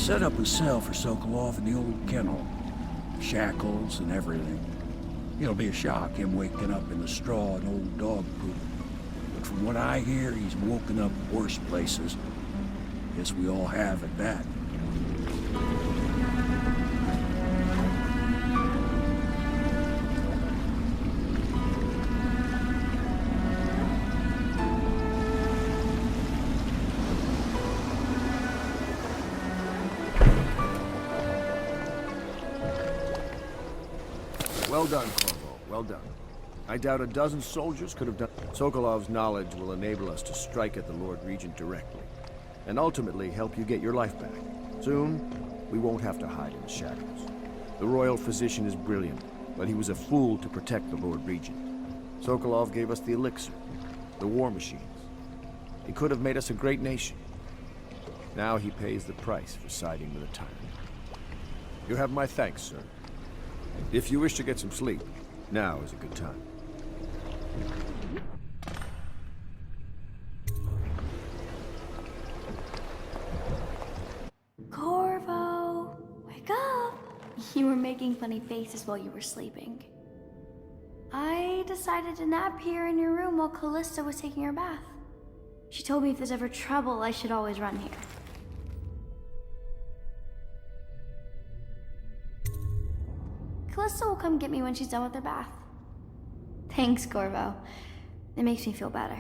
set up a cell for Sokolov in the old kennel. Shackles and everything. It'll be a shock, him waking up in the straw and old dog poop. But from what I hear, he's woken up worse places. Guess we all have at that. Well done, Corvo. Well done. I doubt a dozen soldiers could have done. Sokolov's knowledge will enable us to strike at the Lord Regent directly, and ultimately help you get your life back. Soon, we won't have to hide in the shadows. The royal physician is brilliant, but he was a fool to protect the Lord Regent. Sokolov gave us the elixir, the war machines. He could have made us a great nation. Now he pays the price for siding with a tyrant. You have my thanks, sir. If you wish to get some sleep, now is a good time. Corvo, wake up! You were making funny faces while you were sleeping. I decided to nap here in your room while Callista was taking her bath. She told me if there's ever trouble, I should always run here. Callista will come get me when she's done with her bath. Thanks, Corvo. It makes me feel better.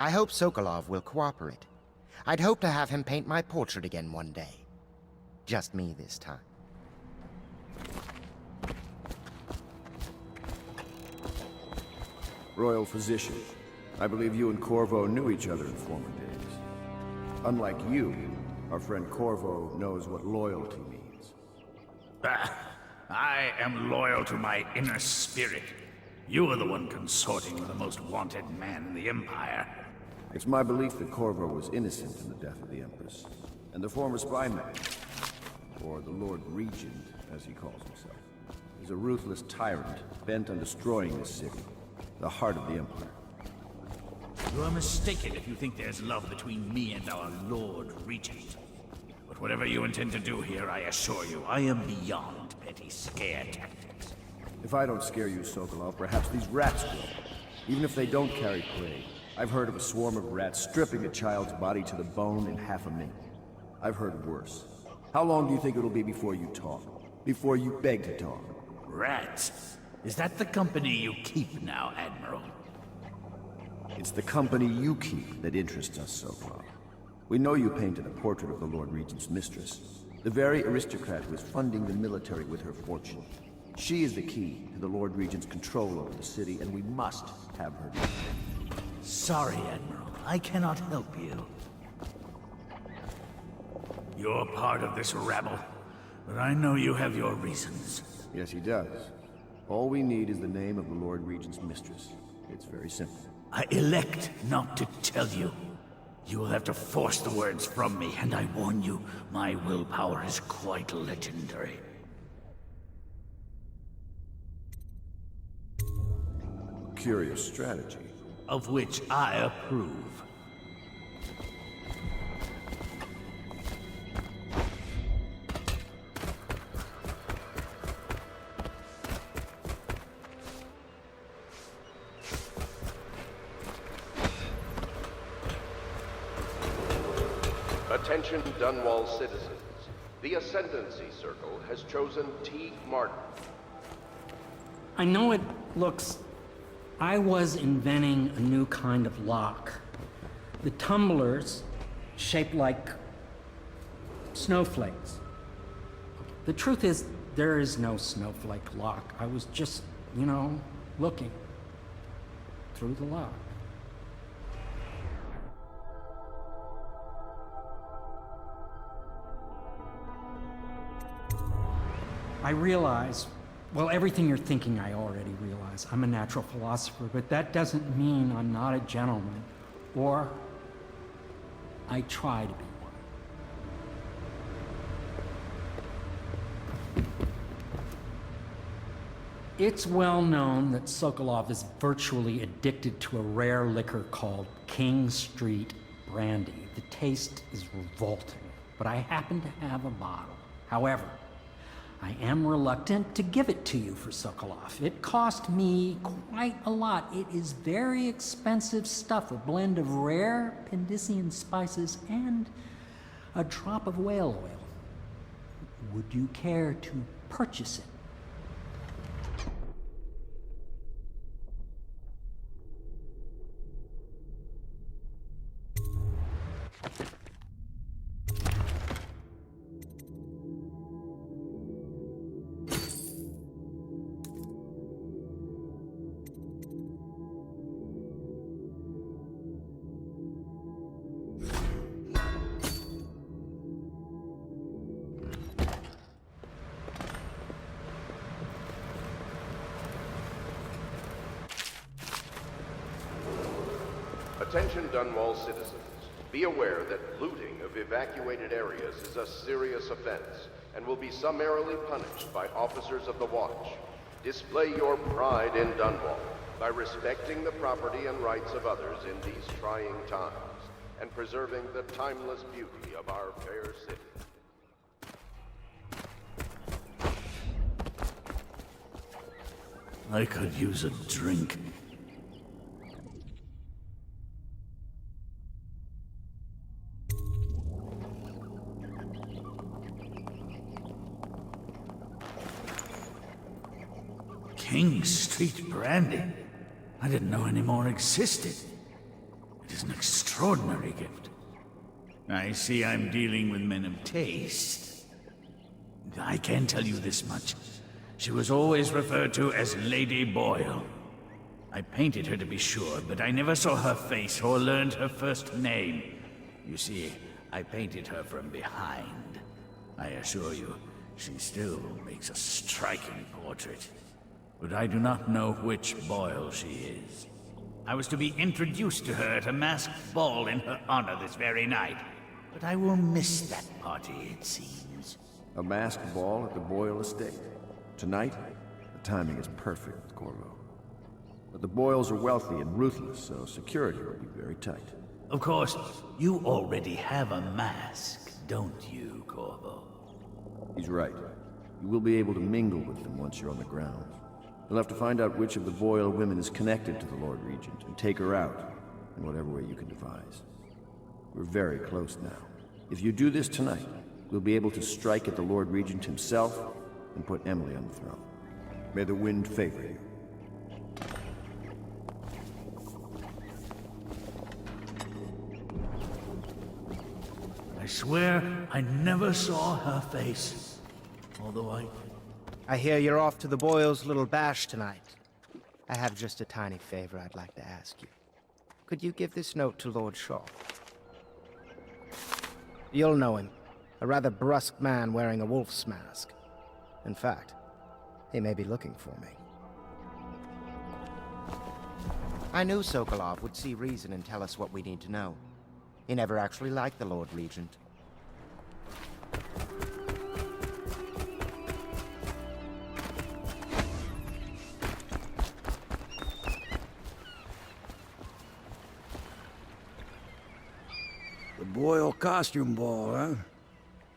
I hope Sokolov will cooperate. I'd hope to have him paint my portrait again one day. Just me this time. Royal Physician, I believe you and Corvo knew each other in former days. Unlike you, our friend Corvo knows what loyalty means. I am loyal to my inner spirit. You are the one consorting with the most wanted man in the Empire. It's my belief that Corvo was innocent in the death of the Empress, and the former spy man, or the Lord Regent, as he calls himself, is a ruthless tyrant bent on destroying this city, the heart of the Empire. You are mistaken if you think there's love between me and our Lord Regent. But whatever you intend to do here, I assure you, I am beyond petty scare tactics. If I don't scare you, Sokolov, perhaps these rats will. Even if they don't carry plague, I've heard of a swarm of rats stripping a child's body to the bone in half a minute. I've heard worse. How long do you think it'll be before you talk? Before you beg to talk? Rats? Is that the company you keep now, Admiral? It's the company you keep that interests us, Sokolov. We know you painted a portrait of the Lord Regent's mistress, the very aristocrat who is funding the military with her fortune. She is the key to the Lord Regent's control over the city, and we must have her. Sorry, Admiral. I cannot help you. You're part of this rabble, but I know you have your reasons. Yes, he does. All we need is the name of the Lord Regent's mistress. It's very simple. I elect not to tell you. You will have to force the words from me, and I warn you, my willpower is quite legendary. Curious strategy. Of which I approve. Attention Dunwall citizens. The Ascendancy Circle has chosen T. Martin. I know it looks... I was inventing a new kind of lock. The tumblers shaped like snowflakes. The truth is, there is no snowflake lock. I was just, looking through the lock. I realize, well, everything you're thinking I already realize. I'm a natural philosopher, but that doesn't mean I'm not a gentleman, or I try to be one. It's well known that Sokolov is virtually addicted to a rare liquor called King Street Brandy. The taste is revolting, but I happen to have a bottle. However, I am reluctant to give it to you for Sokolov. It cost me quite a lot. It is very expensive stuff, a blend of rare Pendician spices and a drop of whale oil. Would you care to purchase it? Attention Dunwall citizens. Be aware that looting of evacuated areas is a serious offense and will be summarily punished by officers of the Watch. Display your pride in Dunwall by respecting the property and rights of others in these trying times and preserving the timeless beauty of our fair city. I could use a drink. King Street Brandy? I didn't know any more existed. It is an extraordinary gift. I see I'm dealing with men of taste. I can tell you this much. She was always referred to as Lady Boyle. I painted her to be sure, but I never saw her face or learned her first name. You see, I painted her from behind. I assure you, she still makes a striking portrait. But I do not know which Boyle she is. I was to be introduced to her at a masked ball in her honor this very night. But I will miss that party, it seems. A masked ball at the Boyle estate. Tonight, the timing is perfect, Corvo. But the Boyles are wealthy and ruthless, so security will be very tight. Of course, you already have a mask, don't you, Corvo? He's right. You will be able to mingle with them once you're on the ground. You'll have to find out which of the Boyle women is connected to the Lord Regent and take her out in whatever way you can devise. We're very close now. If you do this tonight, we'll be able to strike at the Lord Regent himself and put Emily on the throne. May the wind favor you. I swear I never saw her face. Although I hear you're off to the Boyles' little bash tonight. I have just a tiny favor I'd like to ask you. Could you give this note to Lord Shaw? You'll know him. A rather brusque man wearing a wolf's mask. In fact, he may be looking for me. I knew Sokolov would see reason and tell us what we need to know. He never actually liked the Lord Regent. The Boyle costume ball, huh?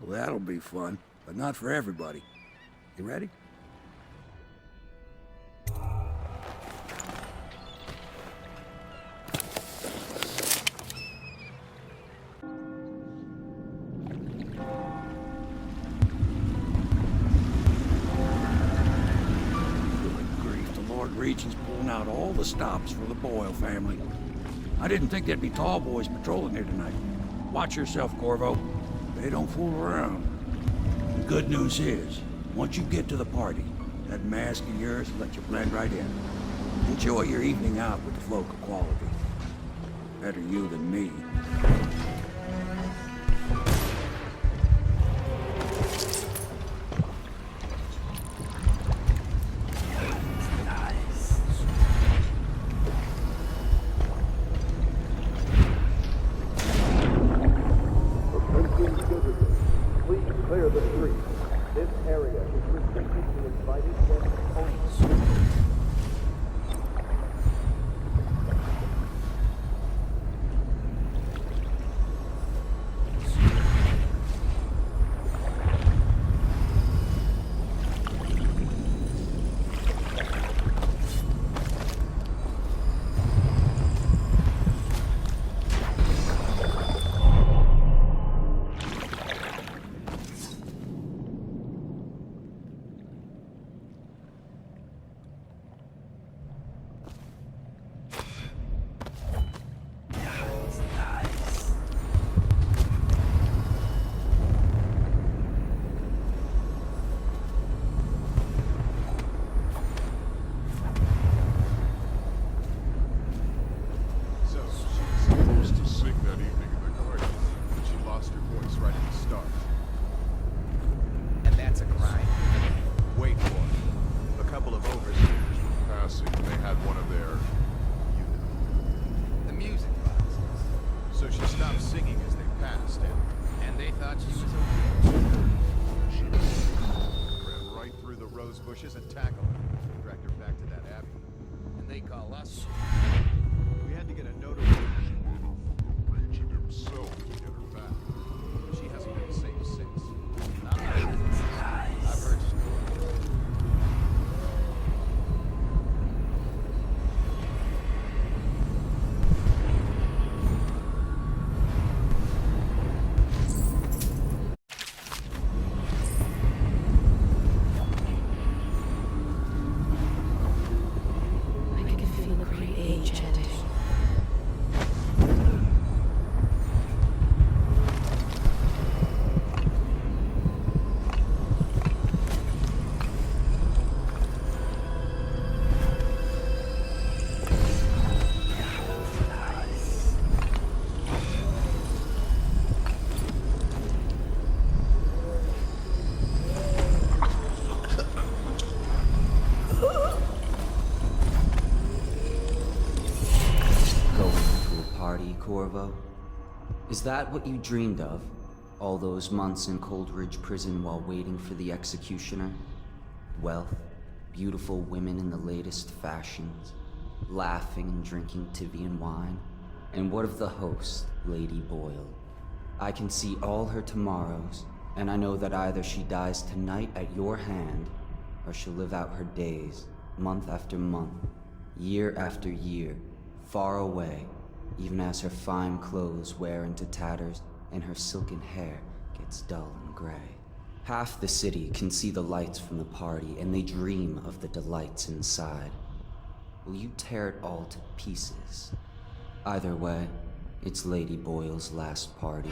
Well, that'll be fun, but not for everybody. You ready? Good grief, the Lord Regent's pulling out all the stops for the Boyle family. I didn't think there'd be tall boys patrolling here tonight. Watch yourself, Corvo. They don't fool around. The good news is, once you get to the party, that mask of yours will let you blend right in. Enjoy your evening out with the folk of quality. Better you than me. Please clear the street. This area is restricted to invited guests only. Bushes and tackled her. Dragged her back to that abbey. And they call us. We had to get a notification from the Regent himself to get her back. She hasn't been safe since. I've heard stories. Corvo? Is that what you dreamed of? All those months in Coldridge Prison while waiting for the executioner? Wealth, beautiful women in the latest fashions, laughing and drinking Tivian wine? And what of the host, Lady Boyle? I can see all her tomorrows, and I know that either she dies tonight at your hand, or she'll live out her days, month after month, year after year, far away, even as her fine clothes wear into tatters and her silken hair gets dull and gray. Half the city can see the lights from the party, and they dream of the delights inside. Will you tear it all to pieces? Either way, it's Lady Boyle's last party.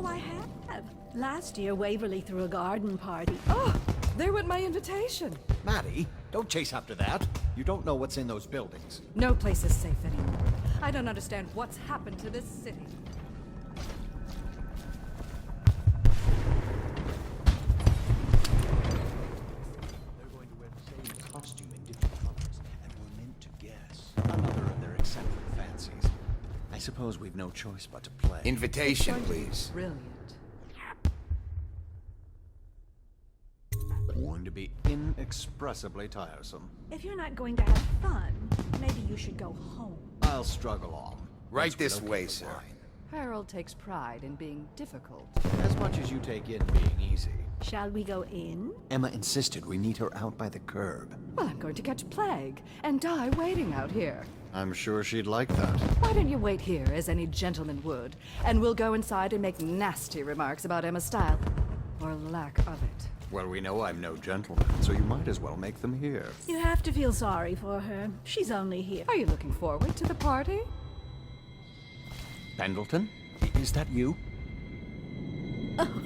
I have. Last year, Waverly threw a garden party. Oh, there went my invitation. Maddie, don't chase after that. You don't know what's in those buildings. No place is safe anymore. I don't understand what's happened to this city. They're going to wear the same costume in different colors, and we're meant to guess another of their eccentric fancies. I suppose we've no choice but to play. Invitation, please. Brilliant. Going to be inexpressibly tiresome. If you're not going to have fun, maybe you should go home. I'll struggle on. Right this way, sir. Harold takes pride in being difficult. As much as you take in being easy. Shall we go in? Emma insisted we meet her out by the curb. Well, I'm going to catch plague and die waiting out here. I'm sure she'd like that. Why don't you wait here, as any gentleman would, and we'll go inside and make nasty remarks about Emma's style, or lack of it. Well, we know I'm no gentleman, so you might as well make them here. You have to feel sorry for her. She's only here. Are you looking forward to the party? Pendleton? Is that you?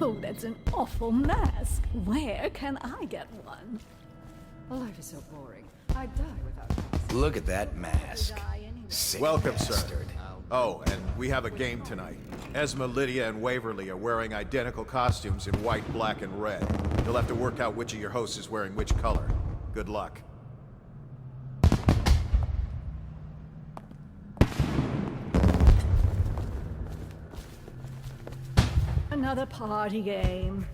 Oh, that's an awful mask. Where can I get one? Life is so boring. I'd die without masks. Look at that mask. Sick Welcome, bastard. sir. Oh, and we have a game tonight. Esma, Lydia, and Waverly are wearing identical costumes in white, black, and red. You'll have to work out which of your hosts is wearing which color. Good luck. Another party game.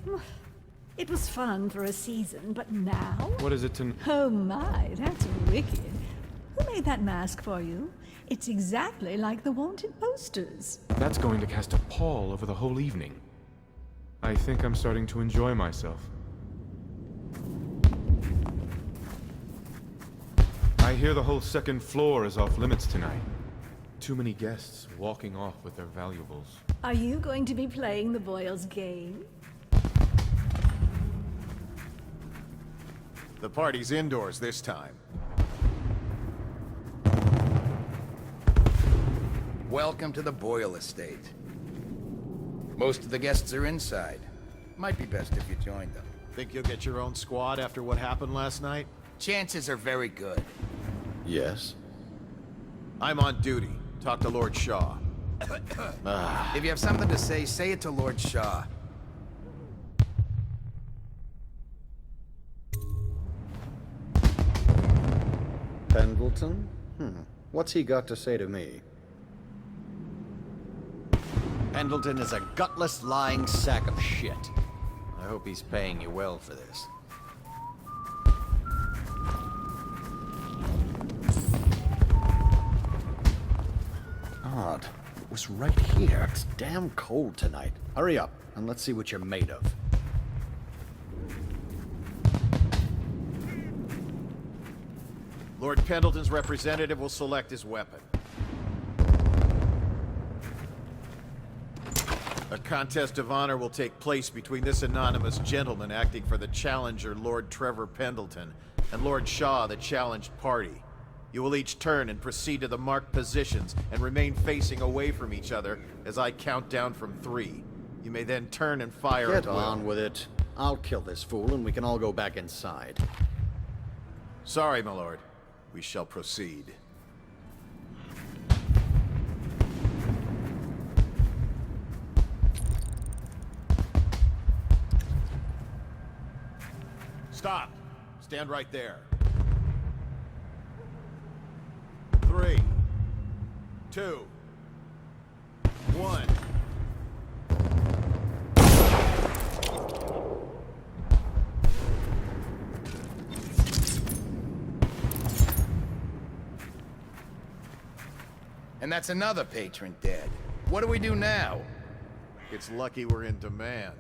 It was fun for a season, but now? What is it to... Oh my, that's wicked. Who made that mask for you? It's exactly like the wanted posters. That's going to cast a pall over the whole evening. I think I'm starting to enjoy myself. I hear the whole second floor is off limits tonight. Too many guests walking off with their valuables. Are you going to be playing the Boyles game? The party's indoors this time. Welcome to the Boyle estate. Most of the guests are inside. Might be best if you joined them. Think you'll get your own squad after what happened last night? Chances are very good. Yes. I'm on duty. Talk to Lord Shaw. If you have something to say it to Lord Shaw. Pendleton? What's he got to say to me? Pendleton is a gutless, lying sack of shit. I hope he's paying you well for this. Odd. It was right here. It's damn cold tonight. Hurry up, and let's see what you're made of. Lord Pendleton's representative will select his weapon. A contest of honor will take place between this anonymous gentleman acting for the challenger, Lord Trevor Pendleton, and Lord Shaw, the challenged party. You will each turn and proceed to the marked positions and remain facing away from each other as I count down from 3. You may then turn and fire at Get will. on with it. I'll kill this fool and we can all go back inside. Sorry, my lord. We shall proceed. Stop. Stand right there. 3, 2, 1. And that's another patron dead. What do we do now? It's lucky we're in demand.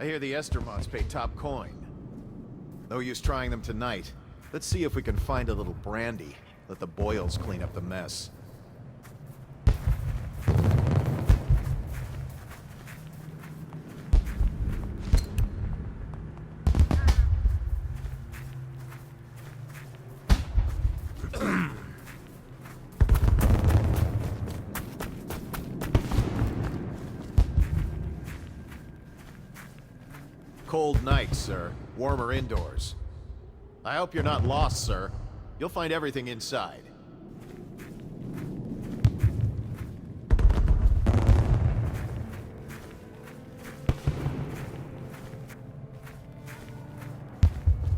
I hear the Estermonts pay top coin. No use trying them tonight. Let's see if we can find a little brandy. Let the Boyles clean up the mess. Cold night, sir. Warmer indoors. I hope you're not lost, sir. You'll find everything inside.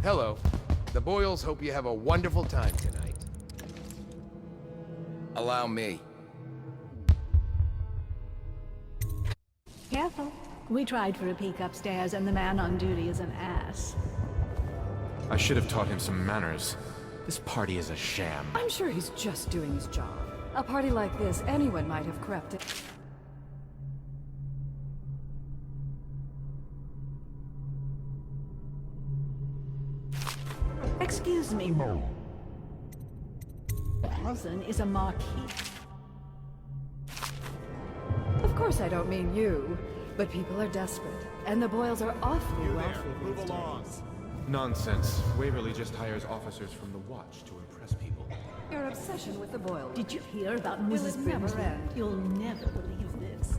Hello. The Boyles hope you have a wonderful time tonight. Allow me. Careful. We tried for a peek upstairs, and the man on duty is an ass. I should have taught him some manners. This party is a sham. I'm sure he's just doing his job. A party like this, anyone might have crept in. Excuse me, Mo. Cousin is a marquis. Of course I don't mean you, but people are desperate, and the Boyles are awfully wealthy Move these along. days. Nonsense. Waverly just hires officers from the Watch to impress people. Your obsession with the Boyles. Did you hear about Will Mrs. it never Brimsley? end? You'll never believe this.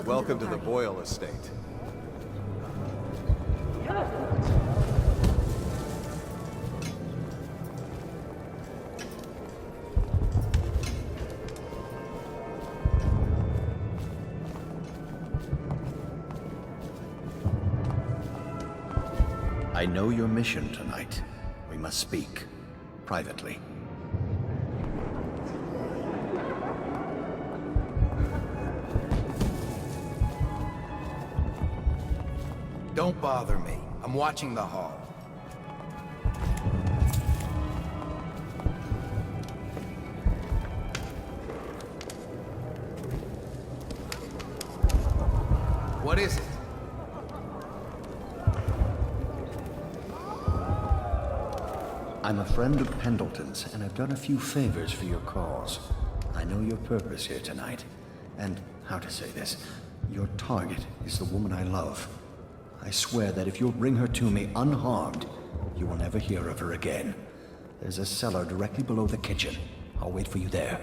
Welcome to the Boyle estate. I know your mission tonight. We must speak. Privately. Don't bother me. I'm watching the hall. What is it? I'm a friend of Pendleton's, and I've done a few favors for your cause. I know your purpose here tonight, and how to say this, your target is the woman I love. I swear that if you'll bring her to me unharmed, you will never hear of her again. There's a cellar directly below the kitchen. I'll wait for you there.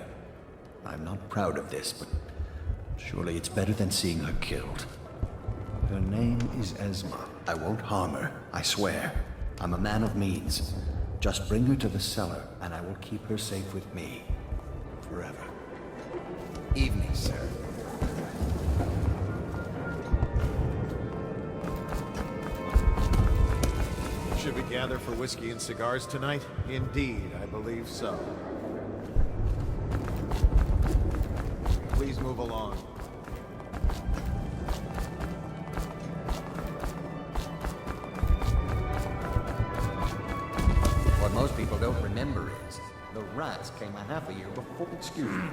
I'm not proud of this, but surely it's better than seeing her killed. Her name is Esma. I won't harm her, I swear. I'm a man of means. Just bring her to the cellar, and I will keep her safe with me. Forever. Evening, sir. Should we gather for whiskey and cigars tonight? Indeed, I believe so. Please move along. What most people don't remember is, the rats came a half a year before. Excuse me.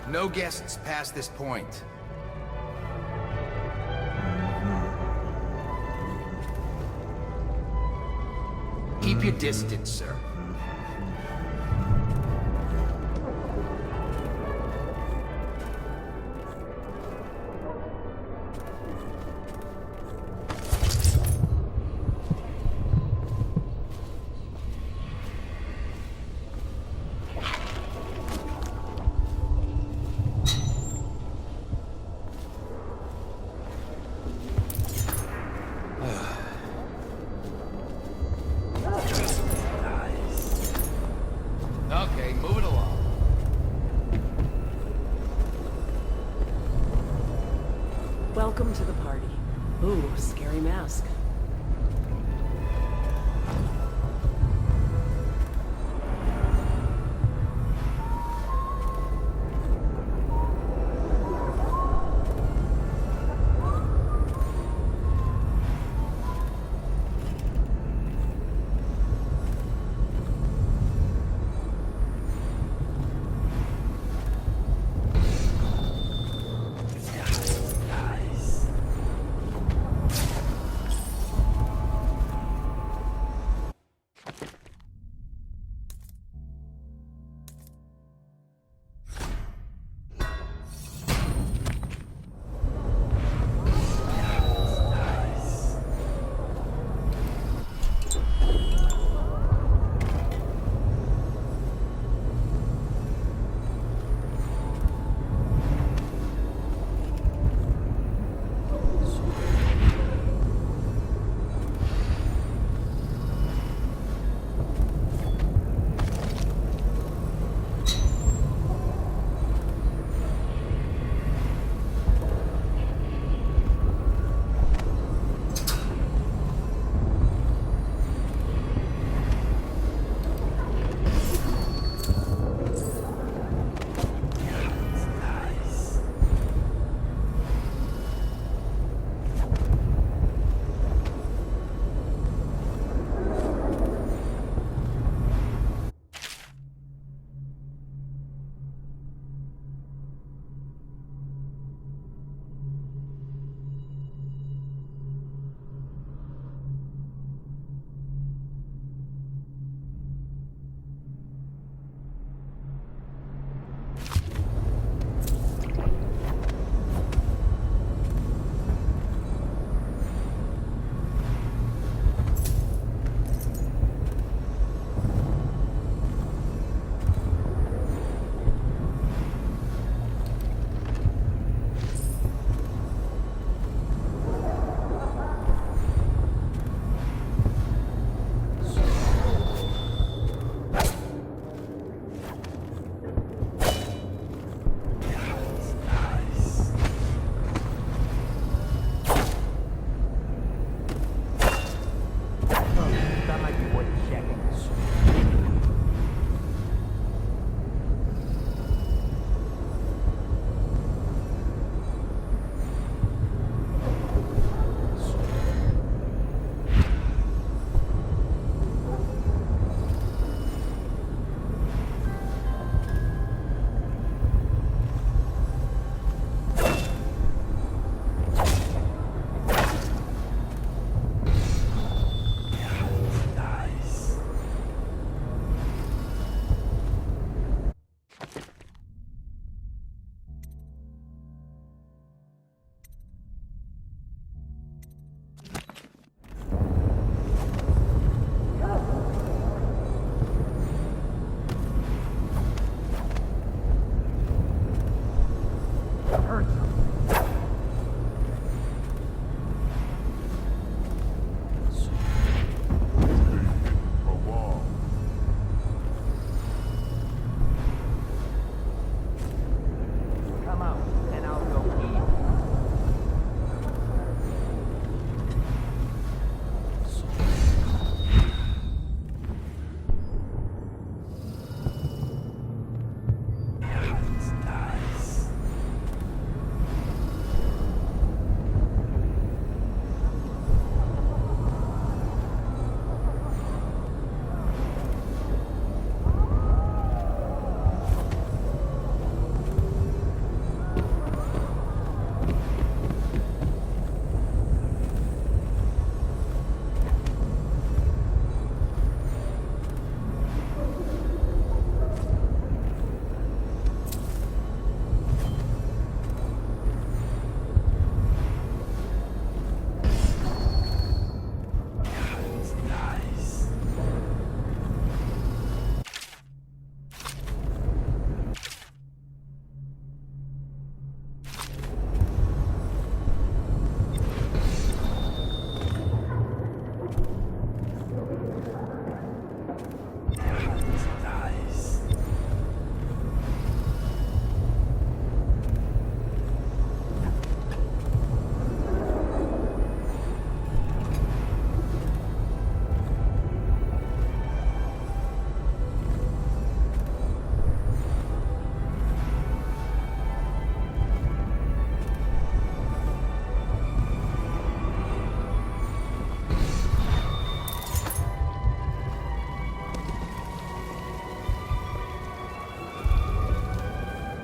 No guests past this point. Keep your distance, sir. Okay, move it along. Welcome to the party. Ooh, scary mask.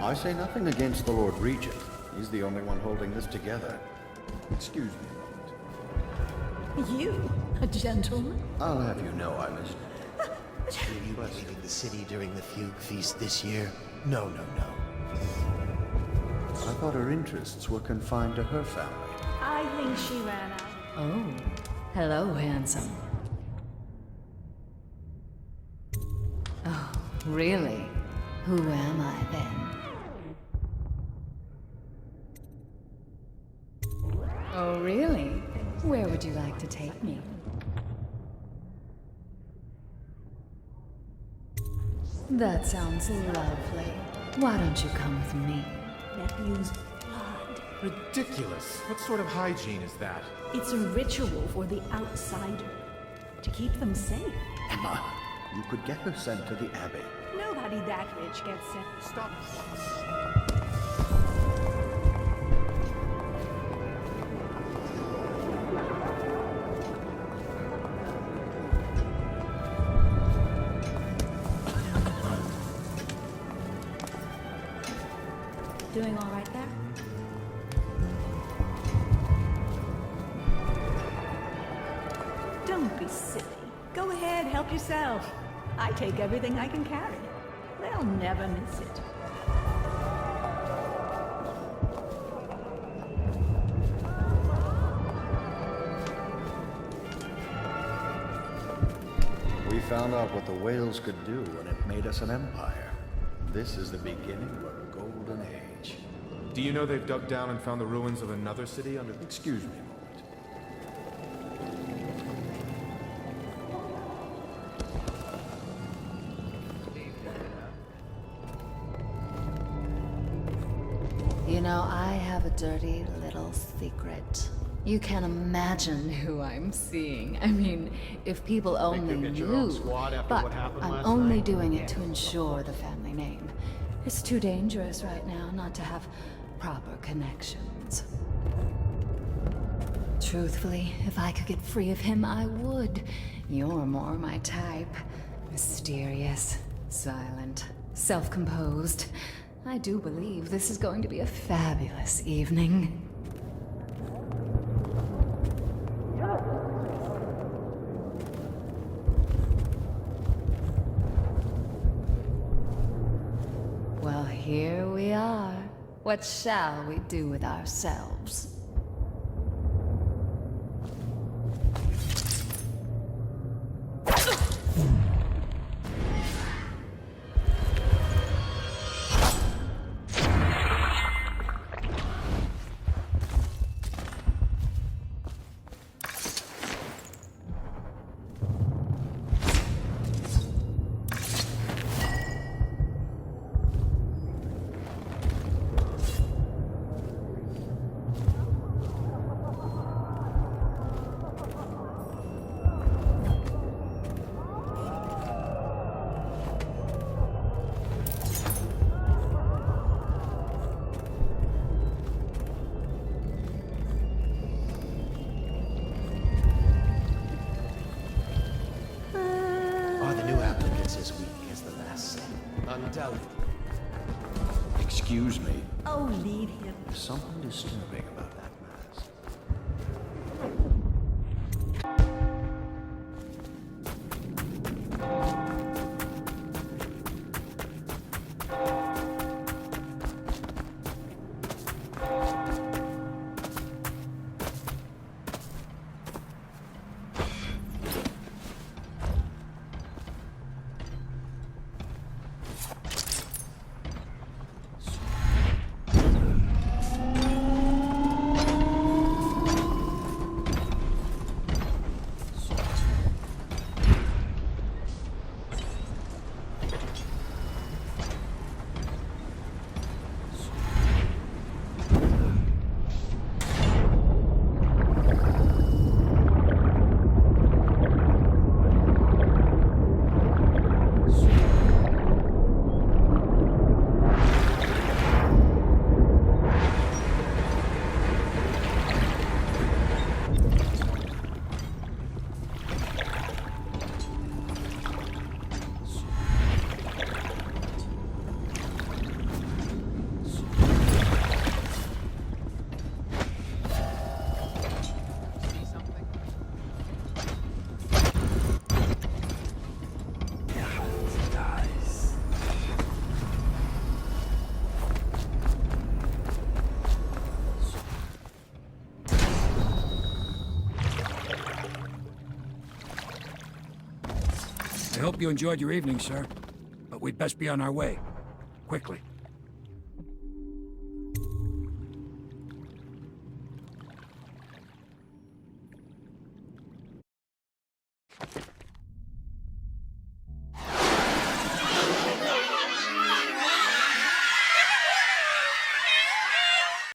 I say nothing against the Lord Regent. He's the only one holding this together. Excuse me a moment. You? A gentleman? I'll have you know I'm as... Will you be leaving the city during the Fugue Feast this year? No, no, no. I thought her interests were confined to her family. I think she ran out. Oh, hello, handsome. Oh, really? Who am I then? Oh, really? Where would you like to take me? That sounds lovely. Why don't you come with me? Nephew's blood. Ridiculous. What sort of hygiene is that? It's a ritual for the outsider. To keep them safe. Emma, you could get her sent to the Abbey. Nobody that rich gets sent. Stop. Doing all right there? Don't be silly. Go ahead, help yourself. I take everything I can carry. They'll never miss it. We found out what the whales could do when it made us an empire. This is the beginning of a golden age. Do you know they've dug down and found the ruins of another city under... Excuse me a moment. You know, I have a dirty little secret. You can't imagine who I'm seeing. I mean, if people only knew. But I'm only doing it to ensure the family name. It's too dangerous right now not to have proper connections. Truthfully, if I could get free of him, I would. You're more my type. Mysterious, silent, self-composed. I do believe this is going to be a fabulous evening. Well, here we are. What shall we do with ourselves? Excuse me. Oh, leave him. There's something disturbing about that mask. I hope you enjoyed your evening, sir. But we'd best be on our way. Quickly.